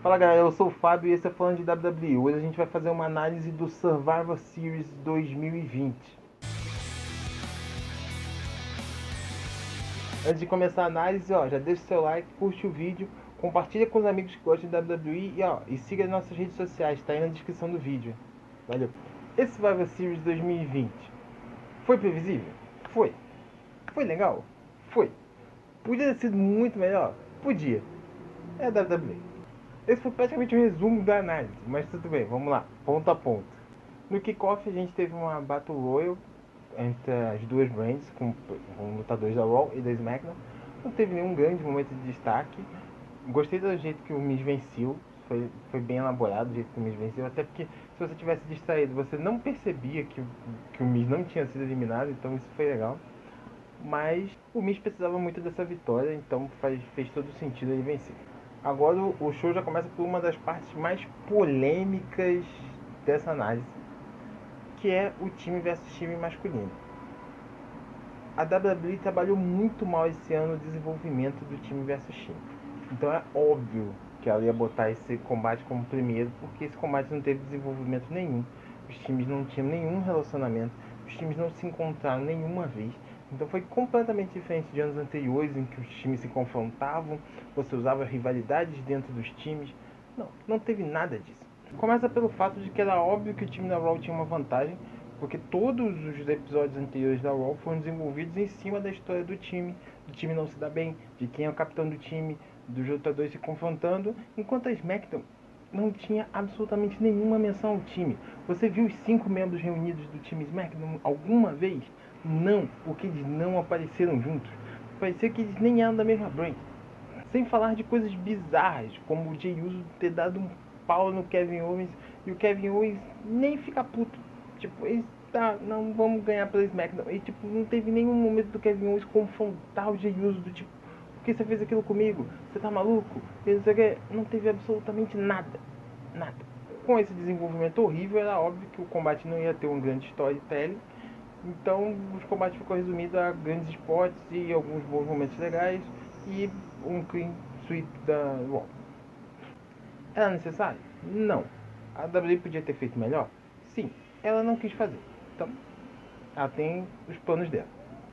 Fala galera, eu sou o Fábio e esse é Falando de WWE. Hoje a gente vai fazer uma análise do Survivor Series 2020. Antes de começar a análise, já deixa o seu like, curte o vídeo, compartilha com os amigos que gostam de WWE e siga as nossas redes sociais, tá aí na descrição do vídeo. Valeu! Esse Survivor Series 2020 foi previsível? Foi. Foi legal? Foi. Podia ter sido muito melhor? Podia. É a WWE. Esse foi praticamente o resumo da análise, mas tudo bem, vamos lá, ponto a ponto. No kickoff a gente teve uma Battle Royale entre as duas brands, com lutadores da Raw e da SmackDown. Não teve nenhum grande momento de destaque. Gostei do jeito que o Miz venceu, foi bem elaborado o jeito que o Miz venceu, até porque se você tivesse distraído, você não percebia que o Miz não tinha sido eliminado, então isso foi legal. Mas o Miz precisava muito dessa vitória, então fez todo sentido ele vencer. Agora o show já começa por uma das partes mais polêmicas dessa análise, que é o time versus time masculino. A WWE trabalhou muito mal esse ano no desenvolvimento do time versus time. Então é óbvio que ela ia botar esse combate como primeiro, porque esse combate não teve desenvolvimento nenhum. Os times não tinham nenhum relacionamento, os times não se encontraram nenhuma vez. Então foi completamente diferente de anos anteriores em que os times se confrontavam, você usava rivalidades dentro dos times. Não teve nada disso. Começa pelo fato de que era óbvio que o time da Raw tinha uma vantagem, porque todos os episódios anteriores da Raw foram desenvolvidos em cima da história do time não se dá bem, de quem é o capitão do time, dos lutadores se confrontando, enquanto a SmackDown não tinha absolutamente nenhuma menção ao time. Você viu os 5 membros reunidos do time SmackDown alguma vez? Não, porque eles não apareceram juntos. Parecia que eles nem eram da mesma brand. Sem falar de coisas bizarras, como o Jey Uso ter dado um pau no Kevin Owens e o Kevin Owens nem fica puto. Tipo, ele tá, não vamos ganhar pela SmackDown. E tipo, não teve nenhum momento do Kevin Owens confrontar o Jey Uso do tipo, por que você fez aquilo comigo? Você tá maluco? E não sei o que. Não teve absolutamente nada. Nada. Com esse desenvolvimento horrível, era óbvio que o combate não ia ter um grande storytelling. Então, os combates ficou resumido a grandes spots e alguns bons momentos legais e um clean sweep da Raw. Era necessário? Não. A WWE podia ter feito melhor? Sim. Ela não quis fazer. Então, ela tem os planos dela.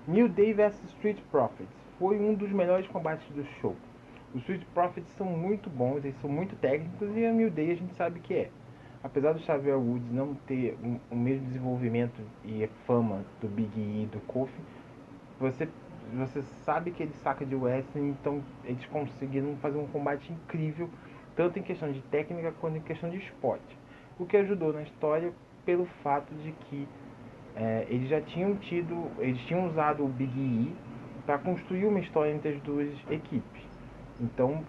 New Day vs Street Profits foi um dos melhores combates do show. Os Street Profits são muito bons, eles são muito técnicos e a New Day a gente sabe que é. Apesar do Xavier Woods não ter o mesmo desenvolvimento e fama do Big E e do Kofi, você, você sabe que ele saca de wrestling, então eles conseguiram fazer um combate incrível, tanto em questão de técnica quanto em questão de esporte. O que ajudou na história pelo fato de que eles já tinham eles tinham usado o Big E para construir uma história entre as duas equipes. Então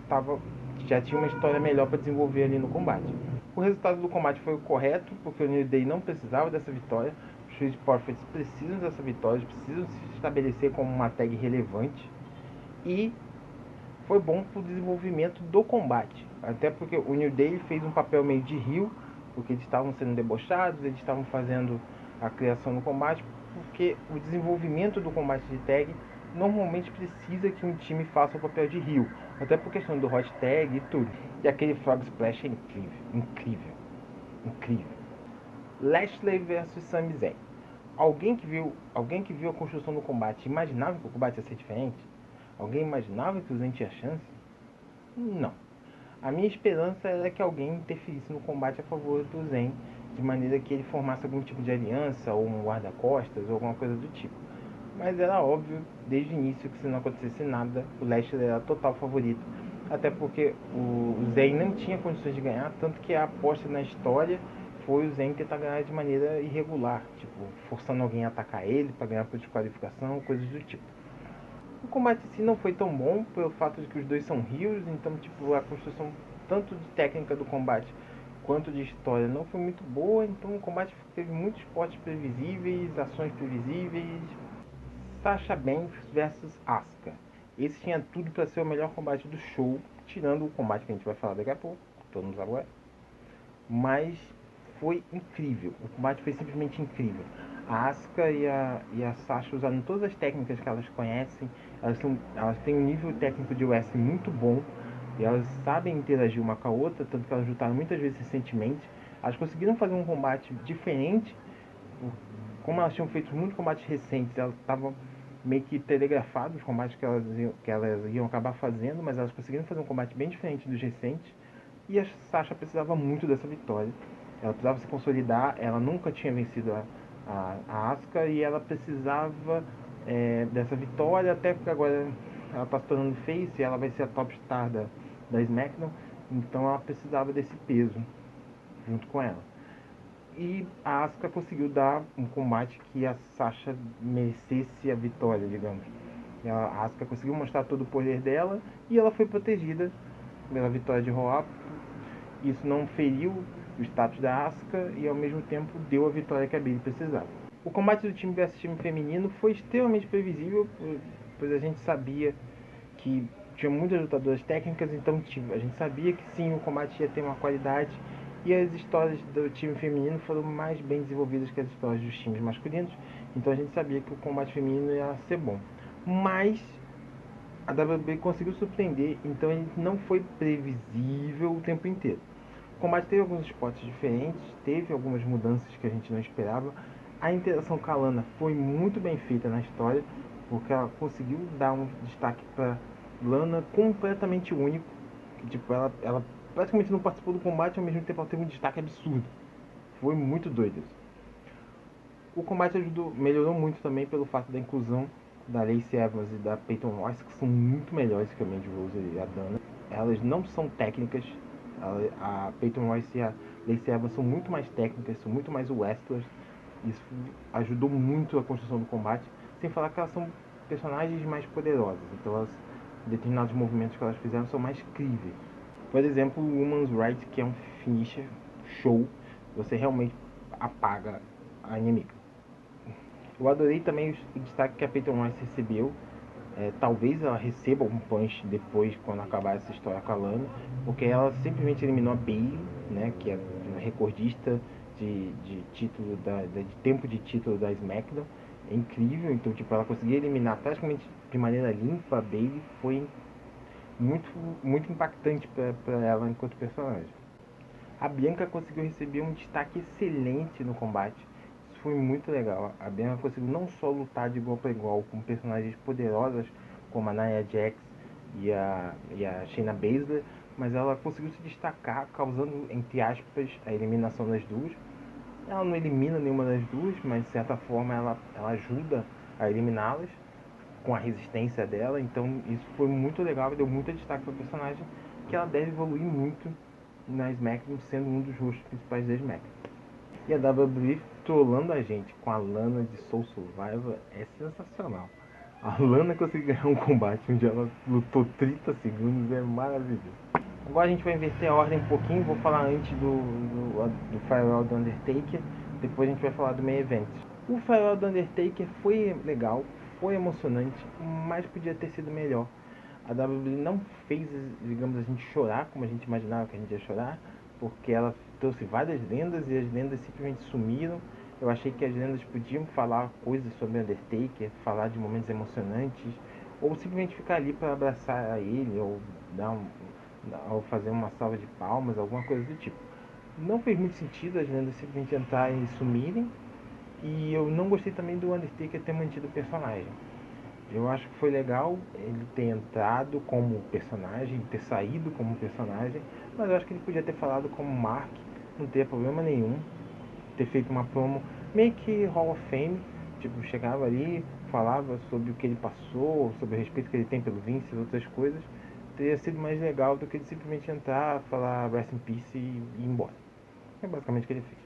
já tinha uma história melhor para desenvolver ali no combate. O resultado do combate foi o correto, porque o New Day não precisava dessa vitória. Os Street Profits precisam dessa vitória, precisam se estabelecer como uma tag relevante. E foi bom para o desenvolvimento do combate. Até porque o New Day fez um papel meio de heel, porque eles estavam sendo debochados, eles estavam fazendo a criação do combate, porque o desenvolvimento do combate de tag normalmente precisa que um time faça o papel de heel, até por questão do hot tag e tudo. E aquele Frog Splash é incrível, incrível, incrível. Lashley versus Sami Zayn. Alguém que viu a construção do combate imaginava que o combate ia ser diferente? Alguém imaginava que o Zayn tinha chance? Não. A minha esperança era que alguém interferisse no combate a favor do Zayn, de maneira que ele formasse algum tipo de aliança, ou um guarda-costas, ou alguma coisa do tipo. Mas era óbvio, desde o início, que se não acontecesse nada, o Lashley era total favorito. Até porque o Zayn não tinha condições de ganhar, tanto que a aposta na história foi o Zayn tentar ganhar de maneira irregular, tipo, forçando alguém a atacar ele para ganhar por desqualificação, coisas do tipo. O combate em si não foi tão bom pelo fato de que os dois são heroes, então tipo, a construção tanto de técnica do combate quanto de história não foi muito boa, então o combate teve muitos spots previsíveis, ações previsíveis. Sasha Banks versus Asuka. Esse tinha tudo para ser o melhor combate do show, tirando o combate que a gente vai falar daqui a pouco, todo mundo sabe agora. Mas foi incrível, o combate foi simplesmente incrível. A Asuka e a Sasha usaram todas as técnicas que elas conhecem, elas têm um nível técnico de wrestling muito bom, E elas sabem interagir uma com a outra, tanto que elas lutaram muitas vezes recentemente. Elas conseguiram fazer um combate diferente, como elas tinham feito muitos combates recentes, elas estavam meio que telegrafados os combates que elas iam acabar fazendo, mas elas conseguiram fazer um combate bem diferente dos recentes. E a Sasha precisava muito dessa vitória. Ela precisava se consolidar, ela nunca tinha vencido a Asuka e ela precisava dessa vitória, até porque agora ela está se tornando face e ela vai ser a top star da SmackDown, então ela precisava desse peso junto com ela. E a Asuka conseguiu dar um combate que a Sasha merecesse a vitória, digamos. A Asuka conseguiu mostrar todo o poder dela e ela foi protegida pela vitória de Raw. Isso não feriu o status da Asuka e ao mesmo tempo deu a vitória que a Bayley precisava. O combate do time versus time feminino foi extremamente previsível, pois a gente sabia que tinha muitas lutadoras técnicas, então a gente sabia que sim, o combate ia ter uma qualidade e as histórias do time feminino foram mais bem desenvolvidas que as histórias dos times masculinos, então a gente sabia que o combate feminino ia ser bom. Mas a WWE conseguiu surpreender, então ele não foi previsível o tempo inteiro. O combate teve alguns spots diferentes, teve algumas mudanças que a gente não esperava. A interação com a Lana foi muito bem feita na história, porque ela conseguiu dar um destaque para Lana completamente único. Que, tipo, ela praticamente não participou do combate, ao mesmo tempo ela teve um destaque absurdo. Foi muito doido isso. O combate melhorou muito também pelo fato da inclusão da Lacey Evans e da Peyton Royce, que são muito melhores que a Mandy Rose e a Dana. Elas não são técnicas. A Peyton Royce e a Lacey Evans são muito mais técnicas, são muito mais wrestlers. Isso ajudou muito a construção do combate. Sem falar que elas são personagens mais poderosas. Então, determinados movimentos que elas fizeram são mais críveis. Por exemplo, o Woman's Right, que é um finisher show. Você realmente apaga a inimiga. Eu adorei também o destaque que a Peyton Royce recebeu. Talvez ela receba algum punch depois, quando acabar essa história com a Lana, porque ela simplesmente eliminou a Bayley, né, que é recordista de título de tempo de título da SmackDown. É incrível, então tipo, ela conseguir eliminar praticamente de maneira limpa a Bayley foi muito, muito impactante para ela enquanto personagem. A Bianca conseguiu receber um destaque excelente no combate. Isso foi muito legal. A Bianca conseguiu não só lutar de igual para igual com personagens poderosas como a Nia Jax e a Shayna Baszler, mas ela conseguiu se destacar, causando, entre aspas, a eliminação das duas. Ela não elimina nenhuma das duas, mas de certa forma ela ajuda a eliminá-las com a resistência dela. Então isso foi muito legal e deu muito destaque para a personagem, que ela deve evoluir muito na SmackDown, sendo um dos rostos principais da SmackDown. E a WWE trollando a gente com a Lana de Soul Survivor é sensacional. A Lana conseguiu ganhar um combate onde ela lutou 30 segundos, é maravilhoso. Agora a gente vai inverter a ordem um pouquinho, vou falar antes do Farewell do Undertaker, depois a gente vai falar do Main Event. O Farewell do Undertaker foi legal, foi emocionante, mas podia ter sido melhor. A WWE não fez, digamos, a gente chorar como a gente imaginava que a gente ia chorar, porque ela trouxe várias lendas e as lendas simplesmente sumiram. Eu achei que as lendas podiam falar coisas sobre Undertaker, falar de momentos emocionantes, ou simplesmente ficar ali para abraçar ele, ou ou fazer uma salva de palmas, alguma coisa do tipo. Não fez muito sentido as lendas simplesmente entrarem e sumirem, e eu não gostei também do Undertaker ter mantido o personagem. Eu acho que foi legal ele ter entrado como personagem, ter saído como personagem, mas eu acho que ele podia ter falado como Mark, não ter problema nenhum, ter feito uma promo meio que Hall of Fame, tipo, chegava ali, falava sobre o que ele passou, sobre o respeito que ele tem pelo Vince e outras coisas, teria sido mais legal do que ele simplesmente entrar, falar Rest in Peace e ir embora. É basicamente o que ele fez.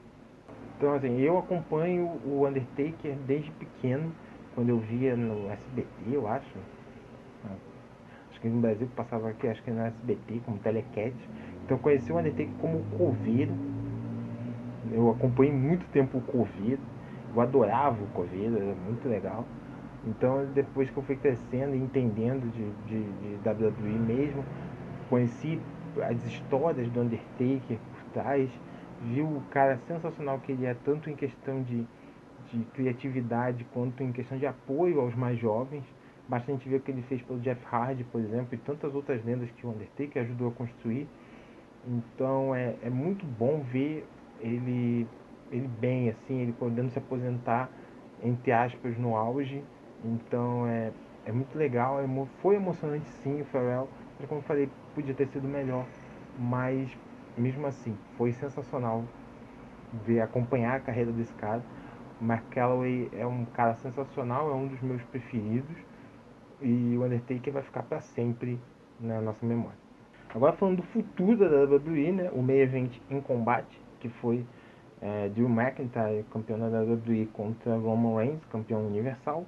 Então, assim, eu acompanho o Undertaker desde pequeno, quando eu via no SBT, eu acho. Acho que no Brasil passava aqui, acho que no SBT, como Telecat. Então eu conheci o Undertaker como Coveiro. Eu acompanhei muito tempo o Coveiro. Eu adorava o Coveiro, era muito legal. Então depois que eu fui crescendo e entendendo de WWE mesmo, conheci as histórias do Undertaker por trás, vi o cara sensacional que ele é, tanto em questão de criatividade quanto em questão de apoio aos mais jovens. Basta a gente ver o que ele fez pelo Jeff Hardy, por exemplo, e tantas outras lendas que o Undertaker ajudou a construir. Então é muito bom ver ele bem, assim, ele podendo se aposentar, entre aspas, no auge. Então é muito legal, foi emocionante sim o farewell, mas como eu falei, podia ter sido melhor, mas mesmo assim, foi sensacional ver, acompanhar a carreira desse cara. O Mark Calloway é um cara sensacional, é um dos meus preferidos, e o Undertaker vai ficar para sempre na nossa memória. Agora falando do futuro da WWE, né, o Main Event em combate, que foi Drew McIntyre, campeão da WWE, contra Roman Reigns, campeão universal.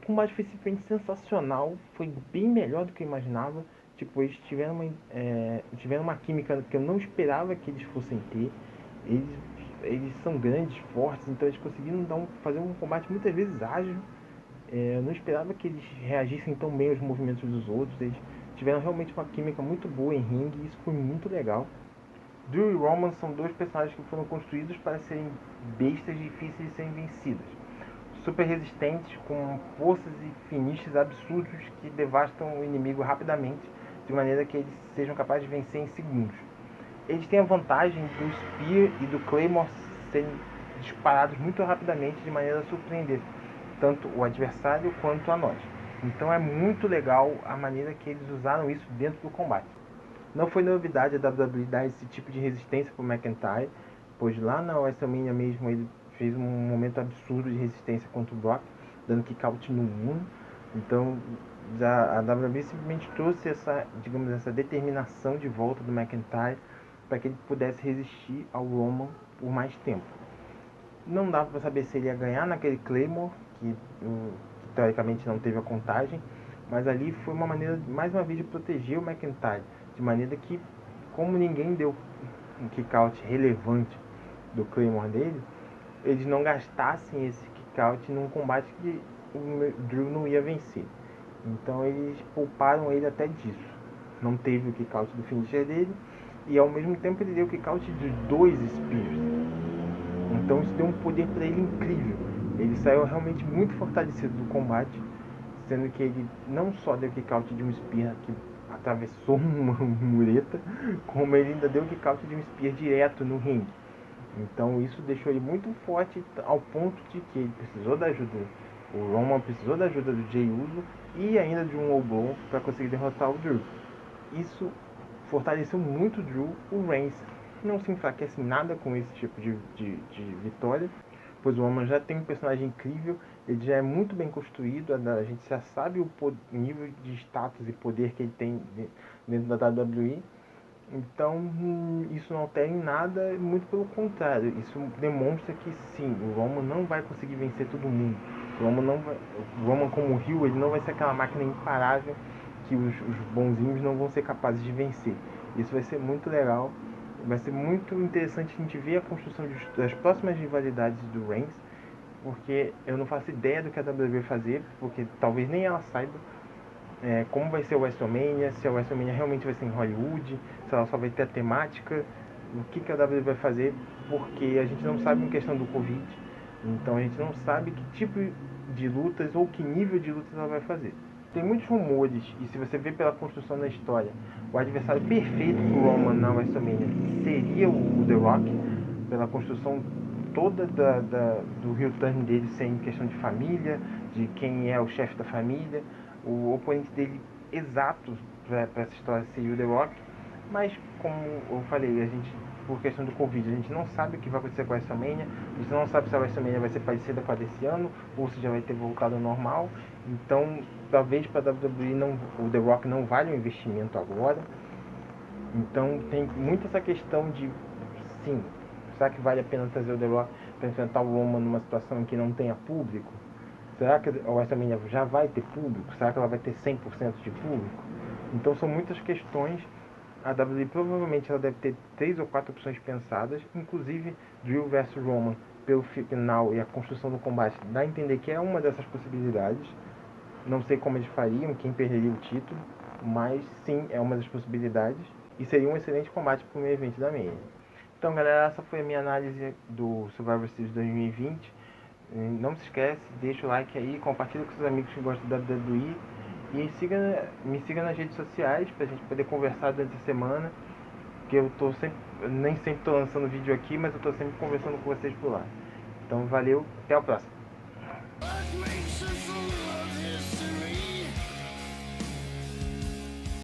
O combate foi simplesmente sensacional, foi bem melhor do que eu imaginava. Tipo, eles tiveram uma química que eu não esperava que eles fossem ter. Eles, eles são grandes, fortes, então eles conseguiram fazer um combate muitas vezes ágil. Eu não esperava que eles reagissem tão bem aos movimentos dos outros. Eles tiveram realmente uma química muito boa em ringue e isso foi muito legal. Drew e Roman são dois personagens que foram construídos para serem bestas difíceis de serem vencidas. Super resistentes, com forças e finishes absurdos que devastam o inimigo rapidamente, de maneira que eles sejam capazes de vencer em segundos. Eles têm a vantagem do Spear e do Claymore serem disparados muito rapidamente, de maneira a surpreender tanto o adversário quanto a nós. Então é muito legal a maneira que eles usaram isso dentro do combate. Não foi novidade a WWE dar esse tipo de resistência para o McIntyre, pois lá na WrestleMania mesmo ele fez um momento absurdo de resistência contra o Brock, dando kick-out no 1. Então a WWE simplesmente trouxe essa, digamos, essa determinação de volta do McIntyre para que ele pudesse resistir ao Roman por mais tempo. Não dava para saber se ele ia ganhar naquele Claymore, que teoricamente não teve a contagem, mas ali foi uma maneira, mais uma vez, de proteger o McIntyre, de maneira que, como ninguém deu um kick-out relevante do Claymore dele, eles não gastassem esse kick-out num combate que o Drew não ia vencer. Então eles pouparam ele até disso. Não teve o kick-out do finisher dele, e ao mesmo tempo ele deu o kick-out de 2 Spears. Então isso deu um poder para ele incrível. Ele saiu realmente muito fortalecido do combate, sendo que ele não só deu kick-out de um Spear que atravessou uma mureta, como ele ainda deu kick-out de um Spear direto no ringue. Então isso deixou ele muito forte ao ponto de que ele precisou da ajuda, o Roman precisou da ajuda do Jey Uso e ainda de um low blow para conseguir derrotar o Drew. Isso fortaleceu muito o Drew. O Reigns não se enfraquece nada com esse tipo de vitória, pois o Roman já tem um personagem incrível, ele já é muito bem construído, a gente já sabe o nível de status e poder que ele tem dentro da WWE. Então isso não altera em nada, muito pelo contrário, isso demonstra que sim, o Roman não vai conseguir vencer todo mundo. O Roman como heel, ele não vai ser aquela máquina imparável que os bonzinhos não vão ser capazes de vencer. Isso vai ser muito legal, vai ser muito interessante a gente ver a construção das próximas rivalidades do Reigns, porque eu não faço ideia do que a WWE vai fazer, porque talvez nem ela saiba como vai ser o WrestleMania, se a WrestleMania realmente vai ser em Hollywood, se ela só vai ter a temática, o que a WWE vai fazer, porque a gente não sabe em questão do Covid, então a gente não sabe que tipo de lutas ou que nível de lutas ela vai fazer. Tem muitos rumores, e se você ver pela construção da história, o adversário perfeito para o Roman na WrestleMania seria o The Rock, pela construção toda do heel turn dele ser em questão de família, de quem é o chefe da família. O oponente dele exato para essa história seria o The Rock, mas como eu falei, a gente, por questão do Covid, a gente não sabe o que vai acontecer com a WrestleMania, a gente não sabe se a WrestleMania vai ser parecida com a desse ano, ou se já vai ter voltado ao normal, então talvez para a WWE o The Rock não vale o investimento agora, então tem muito essa questão de, sim, será que vale a pena trazer o The Rock para enfrentar o Roman numa situação em que não tenha público? Será que a WrestleMania já vai ter público? Será que ela vai ter 100% de público? Então são muitas questões. A WWE provavelmente ela deve ter 3 ou 4 opções pensadas, inclusive Drew versus Roman, pelo final e a construção do combate, dá a entender que é uma dessas possibilidades. Não sei como eles fariam, quem perderia o título, mas sim, é uma das possibilidades. E seria um excelente combate para o meio evento da Mania. Então, galera, essa foi a minha análise do Survivor Series 2020. Não se esquece, deixa o like aí, compartilha com seus amigos que gostam da WWE e me siga nas redes sociais pra gente poder conversar durante a semana, que eu tô sempre, nem sempre tô lançando vídeo aqui, mas eu tô sempre conversando com vocês por lá. Então valeu, até o próximo.